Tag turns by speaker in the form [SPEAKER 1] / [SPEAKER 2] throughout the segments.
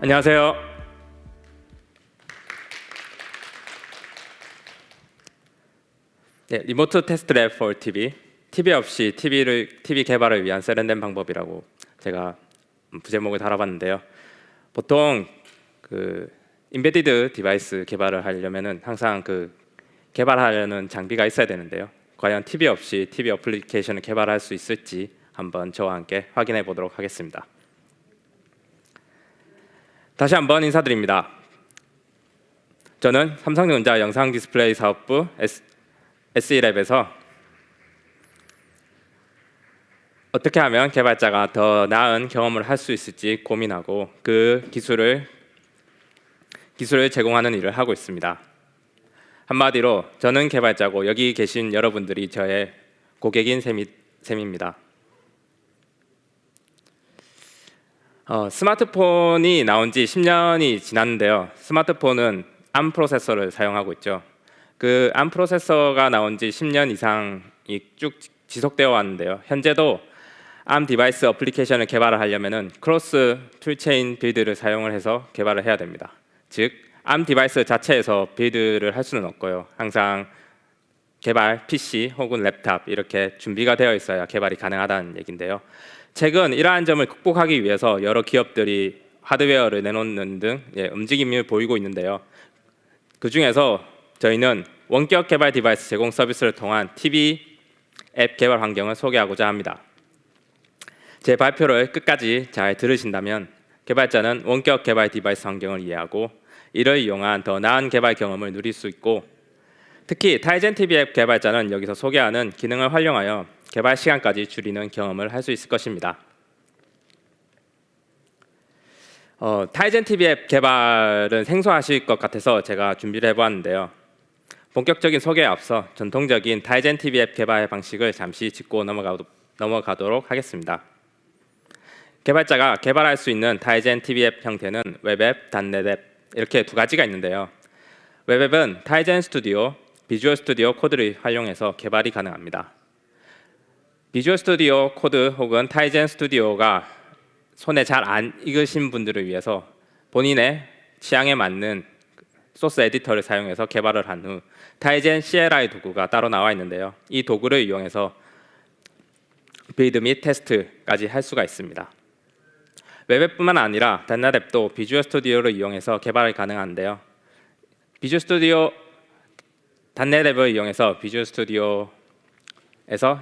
[SPEAKER 1] 안녕하세요. 네, 리모트 테스트 랩 for TV. TV 없이 TV 개발을 위한 세련된 방법이라고 제가 부제목을 달아봤는데요. 보통 인베디드 디바이스 개발을 하려면은 항상 개발하려는 장비가 있어야 되는데요. 과연 TV 없이 TV 어플리케이션을 개발할 수 있을지 한번 저와 함께 확인해 보도록 하겠습니다. 다시 한번 인사드립니다. 저는 삼성전자 영상 디스플레이 사업부 SE랩에서 어떻게 하면 개발자가 더 나은 경험을 할 수 있을지 고민하고 그 기술을 제공하는 일을 하고 있습니다. 한마디로 저는 개발자고 여기 계신 여러분들이 저의 고객인 셈입니다. 스마트폰이 나온 지 10년이 지났는데요. 스마트폰은 ARM 프로세서를 사용하고 있죠. 그 ARM 프로세서가 나온 지 10년 이상이 쭉 지속되어 왔는데요. 현재도 ARM 디바이스 어플리케이션을 개발을 하려면 크로스 툴체인 빌드를 사용을 해서 개발을 해야 됩니다. 즉 ARM 디바이스 자체에서 빌드를 할 수는 없고요. 항상 개발 PC 혹은 랩탑 이렇게 준비가 되어 있어야 개발이 가능하다는 얘기인데요. 최근 이러한 점을 극복하기 위해서 여러 기업들이 하드웨어를 내놓는 등 움직임을 보이고 있는데요. 그 중에서 저희는 원격 개발 디바이스 제공 서비스를 통한 TV 앱 개발 환경을 소개하고자 합니다. 제 발표를 끝까지 잘 들으신다면 개발자는 원격 개발 디바이스 환경을 이해하고 이를 이용한 더 나은 개발 경험을 누릴 수 있고, 특히 타이젠 TV 앱 개발자는 여기서 소개하는 기능을 활용하여 개발 시간까지 줄이는 경험을 할 수 있을 것입니다. 타이젠 TV 앱 개발은 생소하실 것 같아서 제가 준비를 해보았는데요. 본격적인 소개에 앞서 전통적인 타이젠 TV 앱 개발 방식을 잠시 짚고 넘어가도록 하겠습니다. 개발자가 개발할 수 있는 타이젠 TV 앱 형태는 웹앱, 닷넷 앱 이렇게 두 가지가 있는데요. 웹앱은 타이젠 스튜디오, 비주얼 스튜디오 코드를 활용해서 개발이 가능합니다. 비주얼 스튜디오 코드 혹은 타이젠 스튜디오가 손에 잘 안 익으신 분들을 위해서 본인의 취향에 맞는 소스 에디터를 사용해서 개발을 한 후 타이젠 CLI 도구가 따로 나와 있는데요. 이 도구를 이용해서 빌드 및 테스트까지 할 수가 있습니다. 웹앱뿐만 아니라 닷넷 앱도 비주얼 스튜디오를 이용해서 개발이 가능한데요. 닷넷 앱을 이용해서 비주얼 스튜디오에서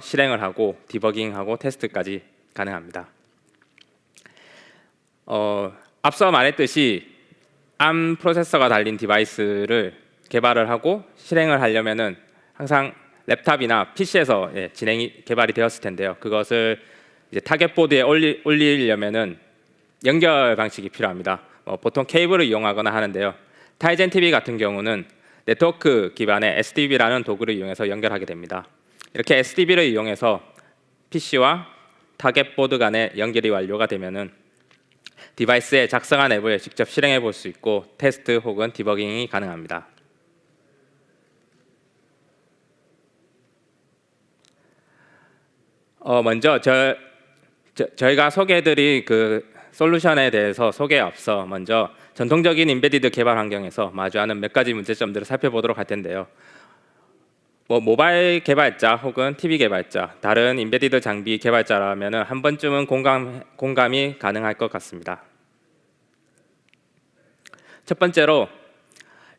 [SPEAKER 1] 실행을 하고 디버깅하고 테스트까지 가능합니다. 앞서 말했듯이 ARM 프로세서가 달린 디바이스를 개발을 하고 실행을 하려면은 항상 랩탑이나 PC에서 개발이 되었을 텐데요. 그것을 이제 타겟 보드에 올리려면은 연결 방식이 필요합니다. 보통 케이블을 이용하거나 하는데요. 타이젠 TV 같은 경우는 네트워크 기반의 SDB라는 도구를 이용해서 연결하게 됩니다. 이렇게 SDB를 이용해서 PC와 타겟 보드 간의 연결이 완료가 되면은 디바이스에 작성한 앱을 직접 실행해 볼 수 있고 테스트 혹은 디버깅이 가능합니다. 먼저 저희가 소개해드릴 솔루션에 대해서 소개에 앞서 먼저 전통적인 인베디드 개발 환경에서 마주하는 몇 가지 문제점들을 살펴보도록 할 텐데요. 모바일 개발자 혹은 TV 개발자, 다른 인베디드 장비 개발자라면 한 번쯤은 공감이 가능할 것 같습니다. 첫 번째로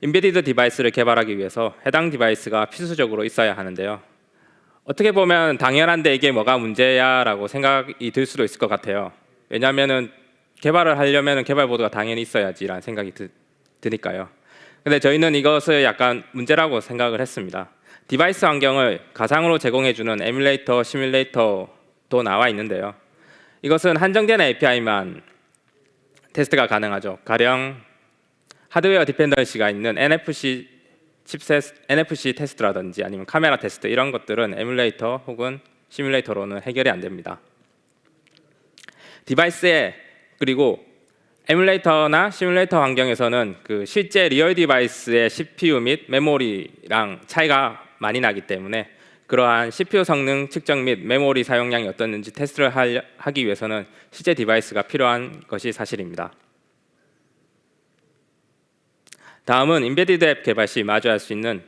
[SPEAKER 1] 인베디드 디바이스를 개발하기 위해서 해당 디바이스가 필수적으로 있어야 하는데요. 어떻게 보면 당연한데 이게 뭐가 문제야 라고 생각이 들 수도 있을 것 같아요. 왜냐하면 개발을 하려면 개발 보드가 당연히 있어야지라는 생각이 드니까요. 근데 저희는 이것을 약간 문제라고 생각을 했습니다. 디바이스 환경을 가상으로 제공해주는 에뮬레이터, 시뮬레이터도 나와 있는데요. 이것은 한정된 API만 테스트가 가능하죠. 가령 하드웨어 디펜던시가 있는 NFC 칩셋, NFC 테스트라든지 아니면 카메라 테스트 이런 것들은 에뮬레이터 혹은 시뮬레이터로는 해결이 안 됩니다. 디바이스에 그리고 에뮬레이터나 시뮬레이터 환경에서는 실제 리얼 디바이스의 CPU 및 메모리랑 차이가 많이 나기 때문에 그러한 CPU 성능 측정 및 메모리 사용량이 어떻는지 테스트를 하기 위해서는 실제 디바이스가 필요한 것이 사실입니다. 다음은 인베디드 앱 개발 시 마주할 수 있는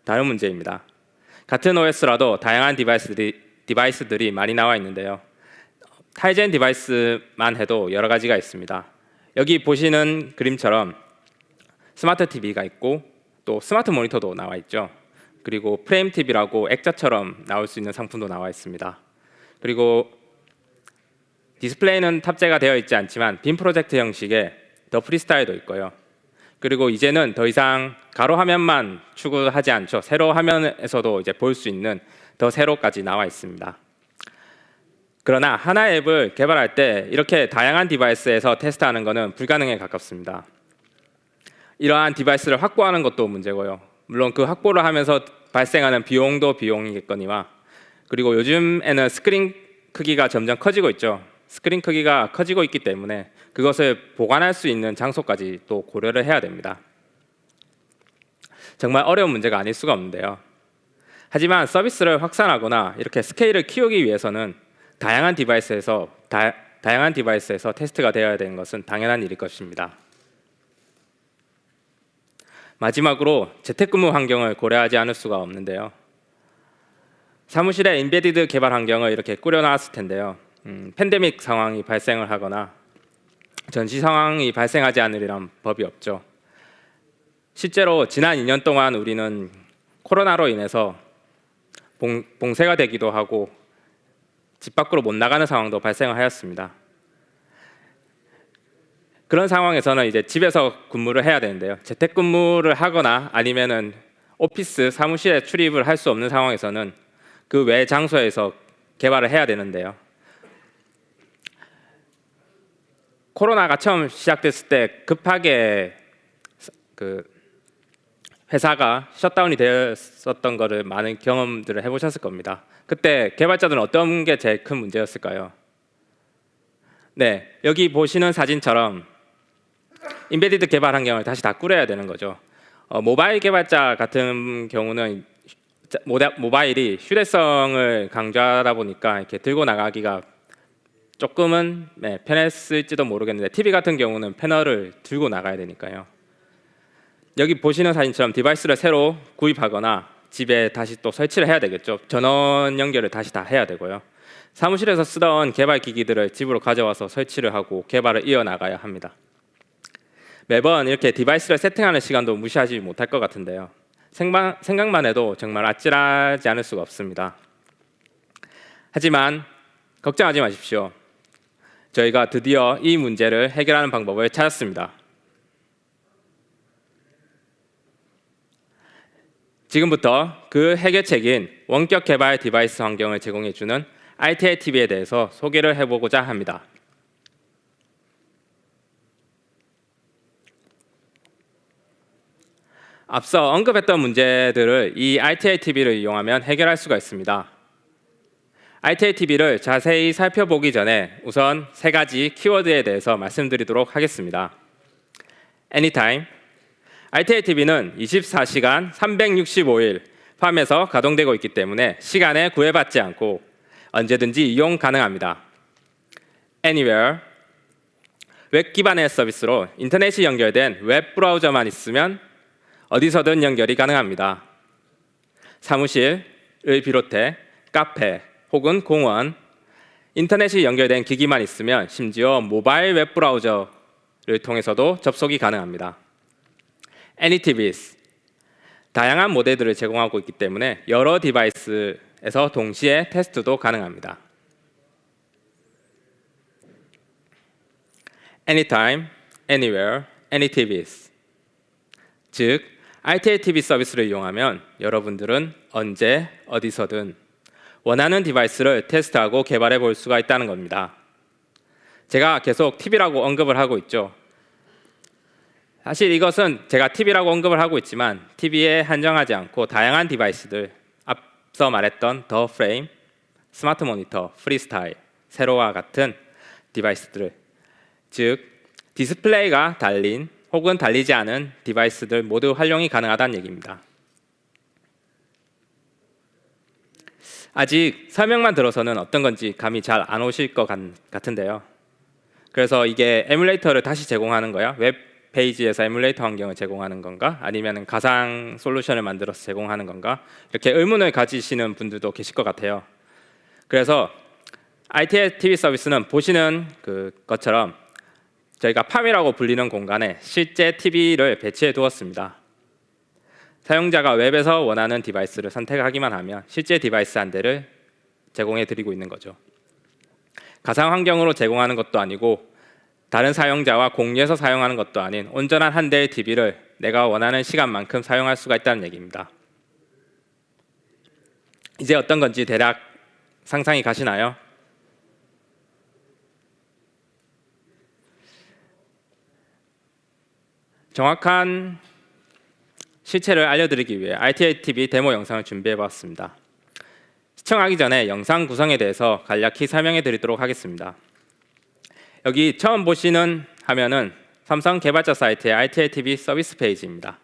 [SPEAKER 1] 다른 문제입니다. 같은 OS라도 다양한 디바이스들이 많이 나와 있는데요. 타이젠 디바이스만 해도 여러 가지가 있습니다. 여기 보시는 그림처럼 스마트 TV가 있고 또 스마트 모니터도 나와 있죠. 그리고 프레임 TV라고 액자처럼 나올 수 있는 상품도 나와 있습니다. 그리고 디스플레이는 탑재가 되어 있지 않지만 빔 프로젝트 형식의 더 프리스타일도 있고요. 그리고 이제는 더 이상 가로 화면만 추구하지 않죠. 세로 화면에서도 이제 볼 수 있는 더 세로까지 나와 있습니다. 그러나 하나의 앱을 개발할 때 이렇게 다양한 디바이스에서 테스트하는 것은 불가능에 가깝습니다. 이러한 디바이스를 확보하는 것도 문제고요. 물론 그 확보를 하면서 발생하는 비용도 비용이겠거니와, 그리고 요즘에는 스크린 크기가 점점 커지고 있죠. 스크린 크기가 커지고 있기 때문에 그것을 보관할 수 있는 장소까지 또 고려를 해야 됩니다. 정말 어려운 문제가 아닐 수가 없는데요. 하지만 서비스를 확산하거나 이렇게 스케일을 키우기 위해서는 다양한 디바이스에서 테스트가 되어야 되는 것은 당연한 일일 것입니다. 마지막으로 재택근무 환경을 고려하지 않을 수가 없는데요. 사무실에 인베디드 개발 환경을 이렇게 꾸려놨을 텐데요. 팬데믹 상황이 발생을 하거나 전시 상황이 발생하지 않으리란 법이 없죠. 실제로 지난 2년 동안 우리는 코로나로 인해서 봉쇄가 되기도 하고 집 밖으로 못 나가는 상황도 발생을 하였습니다. 그런 상황에서는 이제 집에서 근무를 해야 되는데요. 재택근무를 하거나 아니면은 오피스 사무실에 출입을 할 수 없는 상황에서는 그 외 장소에서 개발을 해야 되는데요. 코로나가 처음 시작됐을 때 급하게 그 회사가 셧다운이 되었었던 거를 많은 경험들을 해보셨을 겁니다. 그때 개발자들은 어떤 게 제일 큰 문제였을까요? 네, 여기 보시는 사진처럼 인베디드 개발 환경을 다시 다 꾸려야 되는 거죠. 모바일 개발자 같은 경우는 모바일이 휴대성을 강조하다 보니까 이렇게 들고 나가기가 조금은 편했을지도 모르겠는데, TV 같은 경우는 패널을 들고 나가야 되니까요. 여기 보시는 사진처럼 디바이스를 새로 구입하거나 집에 다시 또 설치를 해야 되겠죠. 전원 연결을 다시 다 해야 되고요. 사무실에서 쓰던 개발 기기들을 집으로 가져와서 설치를 하고 개발을 이어나가야 합니다. 매번 이렇게 디바이스를 세팅하는 시간도 무시하지 못할 것 같은데요. 생각만 해도 정말 아찔하지 않을 수가 없습니다. 하지만 걱정하지 마십시오. 저희가 드디어 이 문제를 해결하는 방법을 찾았습니다. 지금부터 그 해결책인 원격 개발 디바이스 환경을 제공해주는 ITITV에 대해서 소개를 해보고자 합니다. 앞서 언급했던 문제들을 이 ITITV를 이용하면 해결할 수가 있습니다. ITITV를 자세히 살펴보기 전에 우선 세 가지 키워드에 대해서 말씀드리도록 하겠습니다. Anytime. ITITV는 24시간 365일 팜에서 가동되고 있기 때문에 시간에 구애받지 않고 언제든지 이용 가능합니다. Anywhere. 웹 기반의 서비스로 인터넷이 연결된 웹 브라우저만 있으면 어디서든 연결이 가능합니다. 사무실을 비롯해 카페 혹은 공원, 인터넷이 연결된 기기만 있으면 심지어 모바일 웹 브라우저를 통해서도 접속이 가능합니다. AnyTVs, 다양한 모델들을 제공하고 있기 때문에 여러 디바이스에서 동시에 테스트도 가능합니다. Anytime, Anywhere, AnyTVs. 즉, ITITV 서비스를 이용하면 여러분들은 언제, 어디서든 원하는 디바이스를 테스트하고 개발해 볼 수가 있다는 겁니다. 제가 계속 TV라고 언급을 하고 있죠. 사실 이것은 제가 TV라고 언급을 하고 있지만 TV에 한정하지 않고 다양한 디바이스들, 앞서 말했던 더 프레임, 스마트 모니터, 프리스타일, 세로와 같은 디바이스들, 즉 디스플레이가 달린 혹은 달리지 않은 디바이스들 모두 활용이 가능하다는 얘기입니다. 아직 설명만 들어서는 어떤 건지 감이 잘 안 오실 것 같은데요. 그래서 이게 에뮬레이터를 다시 제공하는 거야, 웹 페이지에서 에뮬레이터 환경을 제공하는 건가? 아니면 가상 솔루션을 만들어서 제공하는 건가? 이렇게 의문을 가지시는 분들도 계실 것 같아요. 그래서 ITV 서비스는 보시는 것처럼 저희가 팜이라고 불리는 공간에 실제 TV를 배치해 두었습니다. 사용자가 웹에서 원하는 디바이스를 선택하기만 하면 실제 디바이스 한 대를 제공해 드리고 있는 거죠. 가상 환경으로 제공하는 것도 아니고 다른 사용자와 공유해서 사용하는 것도 아닌 온전한 한 대의 TV를 내가 원하는 시간만큼 사용할 수가 있다는 얘기입니다. 이제 어떤 건지 대략 상상이 가시나요? 정확한 실체를 알려드리기 위해 ITV 데모 영상을 준비해봤습니다. 시청하기 전에 영상 구성에 대해서 간략히 설명해 드리도록 하겠습니다. 여기 처음 보시는 화면은 삼성 개발자 사이트의 ITV 서비스 페이지입니다.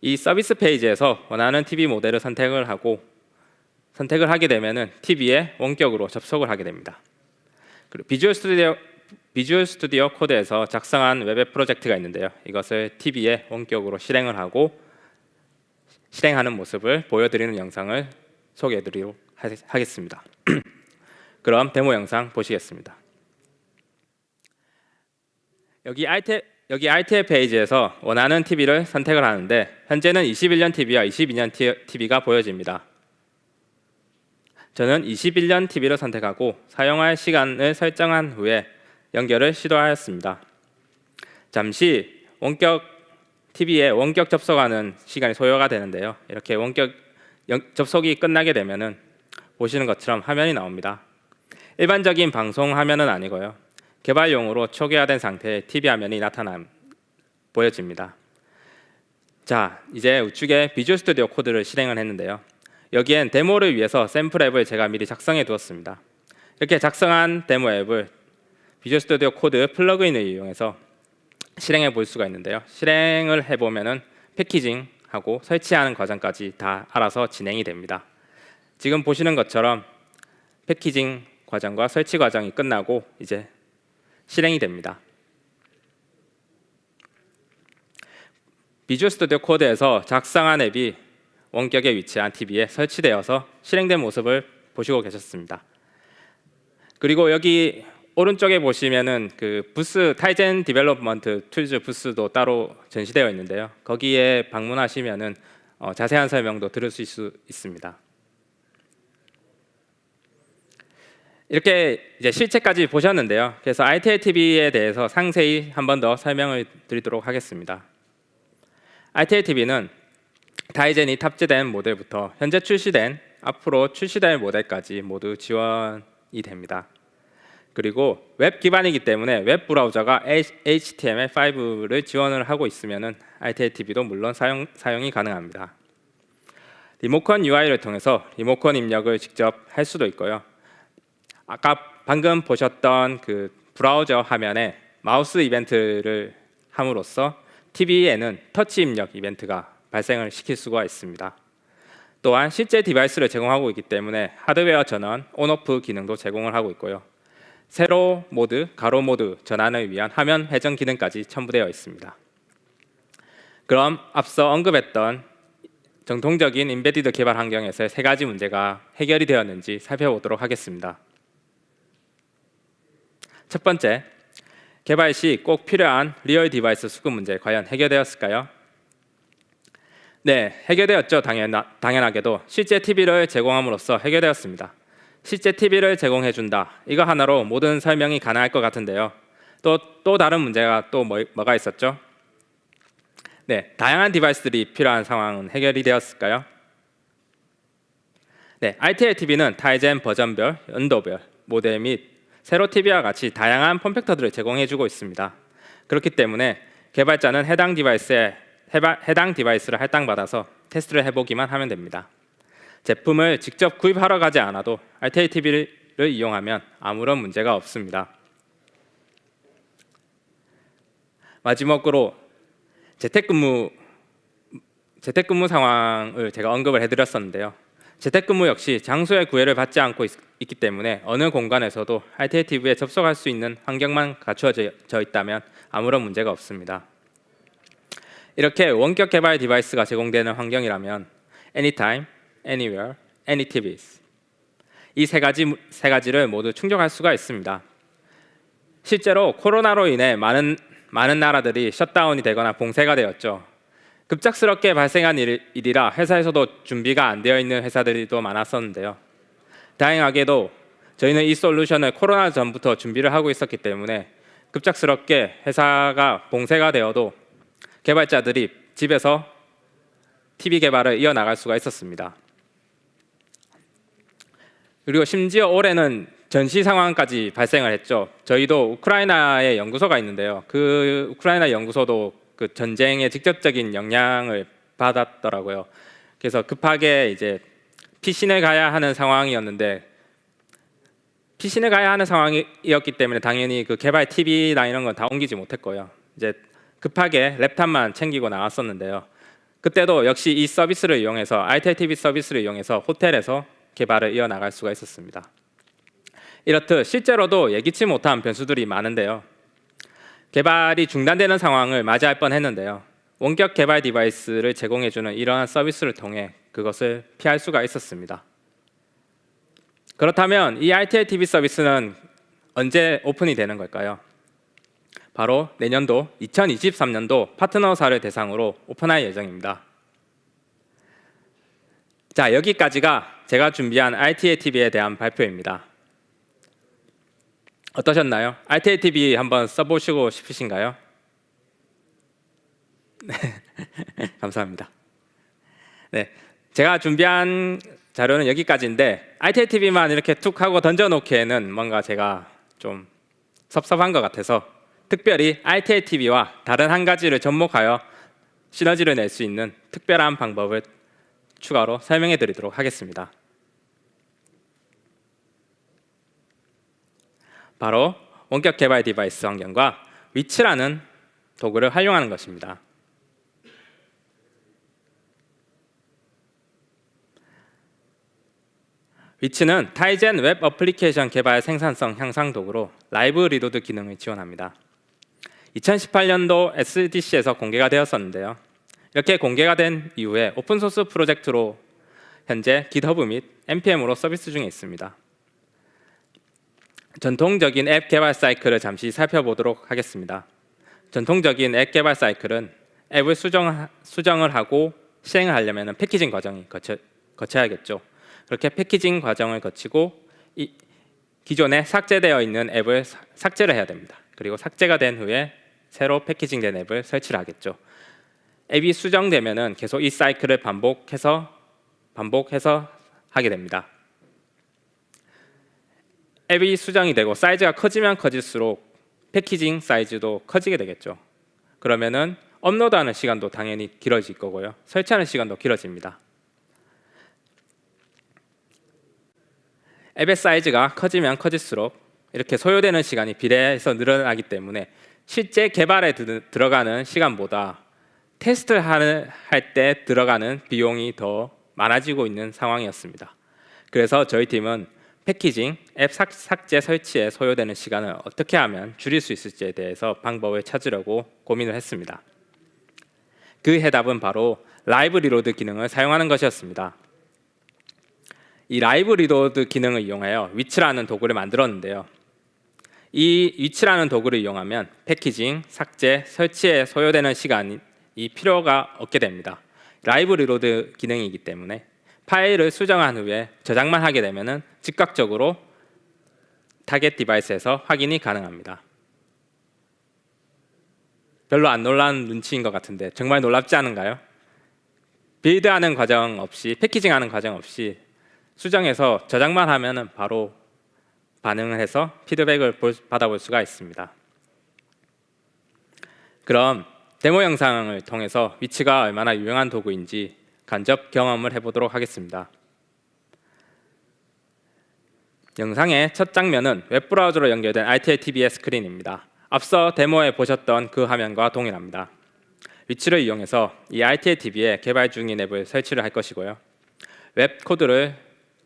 [SPEAKER 1] 이 서비스 페이지에서 원하는 TV 모델을 선택을 하게 되면은 TV에 원격으로 접속을 하게 됩니다. 그리고 비주얼 스튜디오 코드에서 작성한 웹 프로젝트가 있는데요. 이것을 TV에 원격으로 실행하는 모습을 보여드리는 영상을 소개해드리도록 하겠습니다. 그럼 데모 영상 보시겠습니다. 여기 ITF 페이지에서 원하는 TV를 선택을 하는데 현재는 21년 TV와 22년 TV가 보여집니다. 저는 21년 TV를 선택하고 사용할 시간을 설정한 후에 연결을 시도하였습니다. 잠시 TV에 원격 접속하는 시간이 소요가 되는데요. 이렇게 원격 접속이 끝나게 되면은 보시는 것처럼 화면이 나옵니다. 일반적인 방송 화면은 아니고요. 개발용으로 초기화된 상태의 TV 화면이 보여집니다. 자, 이제 우측에 비주얼 스튜디오 코드를 실행을 했는데요. 여기엔 데모를 위해서 샘플 앱을 제가 미리 작성해 두었습니다. 이렇게 작성한 데모 앱을 비주얼 스튜디오 코드 플러그인을 이용해서 실행해 볼 수가 있는데요. 실행을 해보면은 패키징하고 설치하는 과정까지 다 알아서 진행이 됩니다. 지금 보시는 것처럼 패키징 과정과 설치 과정이 끝나고 이제 실행이 됩니다. 비주얼 스튜디오 코드에서 작성한 앱이 원격에 위치한 TV에 설치되어서 실행된 모습을 보시고 계셨습니다. 그리고 여기 오른쪽에 보시면은 부스 타이젠 디벨롭먼트 툴즈 부스도 따로 전시되어 있는데요. 거기에 방문하시면은 자세한 설명도 들으실 수 있습니다. 이렇게 이제 실체까지 보셨는데요. 그래서 ITV에 대해서 상세히 한 번 더 설명을 드리도록 하겠습니다. ITV는 타이젠이 탑재된 모델부터 현재 앞으로 출시될 모델까지 모두 지원이 됩니다. 그리고 웹 기반이기 때문에 웹 브라우저가 HTML5를 지원을 하고 있으면은 ITV도 물론 사용이 가능합니다. 리모컨 UI를 통해서 리모컨 입력을 직접 할 수도 있고요. 아까 방금 보셨던 브라우저 화면에 마우스 이벤트를 함으로써 TV에는 터치 입력 이벤트가 발생을 시킬 수가 있습니다. 또한 실제 디바이스를 제공하고 있기 때문에 하드웨어 전원, 온오프 기능도 제공을 하고 있고요. 세로 모드, 가로 모드 전환을 위한 화면 회전 기능까지 첨부되어 있습니다. 그럼 앞서 언급했던 정통적인 인베디드 개발 환경에서의 세 가지 문제가 해결이 되었는지 살펴보도록 하겠습니다. 첫 번째, 개발 시 꼭 필요한 리얼 디바이스 수급 문제 과연 해결되었을까요? 네, 해결되었죠. 당연하게도 실제 TV를 제공함으로써 해결되었습니다. 실제 TV를 제공해준다. 이거 하나로 모든 설명이 가능할 것 같은데요. 또 다른 문제가 또 뭐가 있었죠? 네, 다양한 디바이스들이 필요한 상황은 해결이 되었을까요? 네, RTL TV는 타이젠 버전별, 연도별, 모델 및 세로 TV와 같이 다양한 폼팩터들을 제공해주고 있습니다. 그렇기 때문에 개발자는 해당 디바이스를 할당받아서 테스트를 해보기만 하면 됩니다. 제품을 직접 구입하러 가지 않아도 RTL TV를 이용하면 아무런 문제가 없습니다. 마지막으로 재택근무 상황을 제가 언급을 해드렸었는데요. 재택근무 역시 장소의 구애를 받지 않고 있기 때문에 어느 공간에서도 RTL TV에 접속할 수 있는 환경만 갖추어져 있다면 아무런 문제가 없습니다. 이렇게 원격 개발 디바이스가 제공되는 환경이라면 anytime, anywhere, any TVs 이 세 가지를 모두 충족할 수가 있습니다. 실제로 코로나로 인해 많은 나라들이 셧다운이 되거나 봉쇄가 되었죠. 급작스럽게 발생한 일이라 회사에서도 준비가 안 되어 있는 회사들도 많았었는데요. 다행하게도 저희는 이 솔루션을 코로나 전부터 준비를 하고 있었기 때문에 급작스럽게 회사가 봉쇄가 되어도 개발자들이 집에서 TV 개발을 이어나갈 수가 있었습니다. 그리고 심지어 올해는 전시 상황까지 발생을 했죠. 저희도 우크라이나에 연구소가 있는데요. 그 우크라이나 연구소도 그 전쟁의 직접적인 영향을 받았더라고요. 그래서 급하게 이제 피신을 가야 하는 상황이었는데 피신을 가야 하는 상황이었기 때문에 당연히 그 개발 TV나 이런 건 다 옮기지 못했고요. 이제 급하게 랩탑만 챙기고 나왔었는데요. 그때도 역시 이 서비스를 이용해서 ITEL TV 서비스를 이용해서 호텔에서 개발을 이어나갈 수가 있었습니다. 이렇듯 실제로도 예기치 못한 변수들이 많은데요. 개발이 중단되는 상황을 맞이할 뻔했는데요. 원격 개발 디바이스를 제공해주는 이러한 서비스를 통해 그것을 피할 수가 있었습니다. 그렇다면 이 ITEL TV 서비스는 언제 오픈이 되는 걸까요? 바로 내년도 2023년도 파트너사를 대상으로 오픈할 예정입니다. 자, 여기까지가 제가 준비한 ITEL TV에 대한 발표입니다. 어떠셨나요? ITEL TV 한번 써보시고 싶으신가요? 감사합니다. 네, 제가 준비한 자료는 여기까지인데 ITEL TV만 이렇게 툭 하고 던져놓기에는 뭔가 제가 좀 섭섭한 것 같아서 특별히 ITEL TV와 다른 한 가지를 접목하여 시너지를 낼 수 있는 특별한 방법을 추가로 설명해 드리도록 하겠습니다. 바로 원격 개발 디바이스 환경과 위치라는 도구를 활용하는 것입니다. 위치는 타이젠 웹 어플리케이션 개발 생산성 향상 도구로 라이브 리로드 기능을 지원합니다. 2018년도 SDC에서 공개가 되었었는데요. 이렇게 공개가 된 이후에 오픈소스 프로젝트로 현재 GitHub 및 npm으로 서비스 중에 있습니다. 전통적인 앱 개발 사이클을 잠시 살펴보도록 하겠습니다. 전통적인 앱 개발 사이클은 앱을 수정을 하고 실행을 하려면 패키징 과정이 거쳐야겠죠. 그렇게 패키징 과정을 거치고 기존에 삭제되어 있는 앱을 삭제를 해야 됩니다. 그리고 삭제가 된 후에 새로 패키징된 앱을 설치를 하겠죠. 앱이 수정되면 계속 이 사이클을 반복해서 하게 됩니다. 앱이 수정이 되고 사이즈가 커지면 커질수록 패키징 사이즈도 커지게 되겠죠. 그러면은 업로드하는 시간도 당연히 길어질 거고요. 설치하는 시간도 길어집니다. 앱의 사이즈가 커지면 커질수록 이렇게 소요되는 시간이 비례해서 늘어나기 때문에 실제 개발에 들어가는 시간보다 테스트를 할 때 들어가는 비용이 더 많아지고 있는 상황이었습니다. 그래서 저희 팀은 패키징, 앱 삭제 설치에 소요되는 시간을 어떻게 하면 줄일 수 있을지에 대해서 방법을 찾으려고 고민을 했습니다. 그 해답은 바로 라이브 리로드 기능을 사용하는 것이었습니다. 이 라이브 리로드 기능을 이용하여 위치라는 도구를 만들었는데요. 이 위치라는 도구를 이용하면 패키징, 삭제, 설치에 소요되는 시간이 필요가 없게 됩니다. 라이브 리로드 기능이기 때문에 파일을 수정한 후에 저장만 하게 되면 즉각적으로 타겟 디바이스에서 확인이 가능합니다. 별로 안 놀란 눈치인 것 같은데 정말 놀랍지 않은가요? 빌드하는 과정 없이, 패키징하는 과정 없이 수정해서 저장만 하면 바로 반응을 해서 피드백을 받아볼 수가 있습니다. 그럼 데모 영상을 통해서 위치가 얼마나 유용한 도구인지 간접 경험을 해보도록 하겠습니다. 영상의 첫 장면은 웹브라우저로 연결된 ITEL TV의 스크린입니다. 앞서 데모에 보셨던 그 화면과 동일합니다. 위치를 이용해서 이 ITEL TV에 개발 중인 앱을 설치를 할 것이고요. 웹 코드를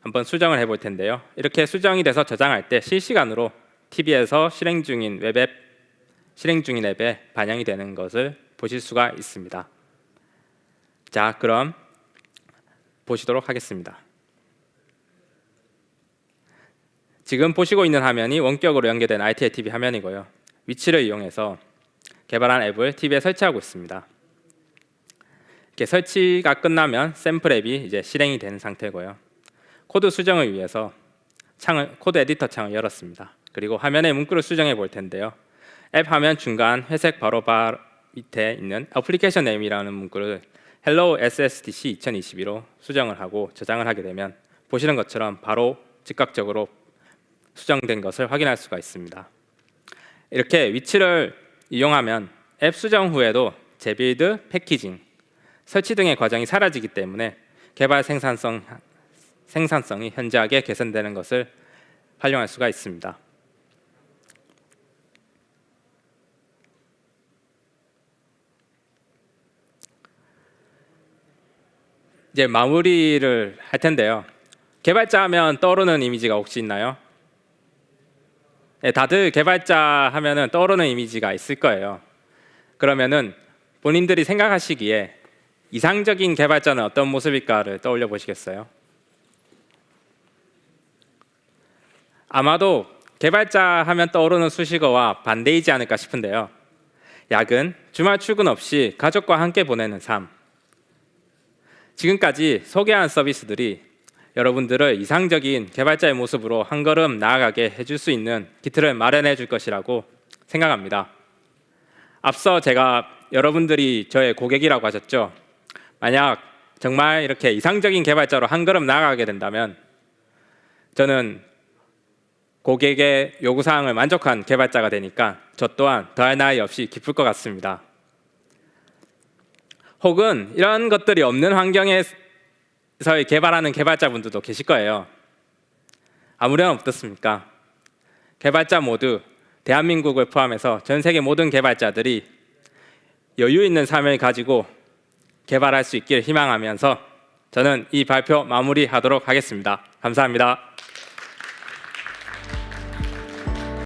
[SPEAKER 1] 한번 수정을 해볼 텐데요. 이렇게 수정이 돼서 저장할 때 실시간으로 TV에서 실행 중인 앱에 반영이 되는 것을 보실 수가 있습니다. 자, 그럼 보시도록 하겠습니다. 지금 보시고 있는 화면이 원격으로 연결된 IT의 TV 화면이고요. 위치를 이용해서 개발한 앱을 TV에 설치하고 있습니다. 이렇게 설치가 끝나면 샘플 앱이 이제 실행이 되는 상태고요. 코드 수정을 위해서 코드 에디터 창을 열었습니다. 그리고 화면에 문구를 수정해 볼 텐데요. 앱 화면 중간 회색 바로 밑에 있는 애플리케이션 네임이라는 문구를 Hello SSDC 2022로 수정을 하고 저장을 하게 되면 보시는 것처럼 바로 즉각적으로 수정된 것을 확인할 수가 있습니다. 이렇게 위치를 이용하면 앱 수정 후에도 재빌드, 패키징, 설치 등의 과정이 사라지기 때문에 개발 생산성이 현저하게 개선되는 것을 활용할 수가 있습니다. 이제 마무리를 할 텐데요. 개발자 하면 떠오르는 이미지가 혹시 있나요? 네, 다들 개발자 하면은 떠오르는 이미지가 있을 거예요. 그러면은 본인들이 생각하시기에 이상적인 개발자는 어떤 모습일까를 떠올려 보시겠어요? 아마도 개발자 하면 떠오르는 수식어와 반대이지 않을까 싶은데요. 야근, 주말 출근 없이 가족과 함께 보내는 삶. 지금까지 소개한 서비스들이 여러분들을 이상적인 개발자의 모습으로 한 걸음 나아가게 해줄 수 있는 기틀을 마련해 줄 것이라고 생각합니다. 앞서 제가 여러분들이 저의 고객이라고 하셨죠. 만약 정말 이렇게 이상적인 개발자로 한 걸음 나아가게 된다면 저는 고객의 요구사항을 만족한 개발자가 되니까 저 또한 더할 나위 없이 기쁠 것 같습니다. 혹은 이런 것들이 없는 환경에서 개발하는 개발자분들도 계실 거예요. 아무렴 어떻습니까? 개발자 모두 대한민국을 포함해서 전 세계 모든 개발자들이 여유 있는 삶을 가지고 개발할 수 있기를 희망하면서 저는 이 발표 마무리하도록 하겠습니다. 감사합니다.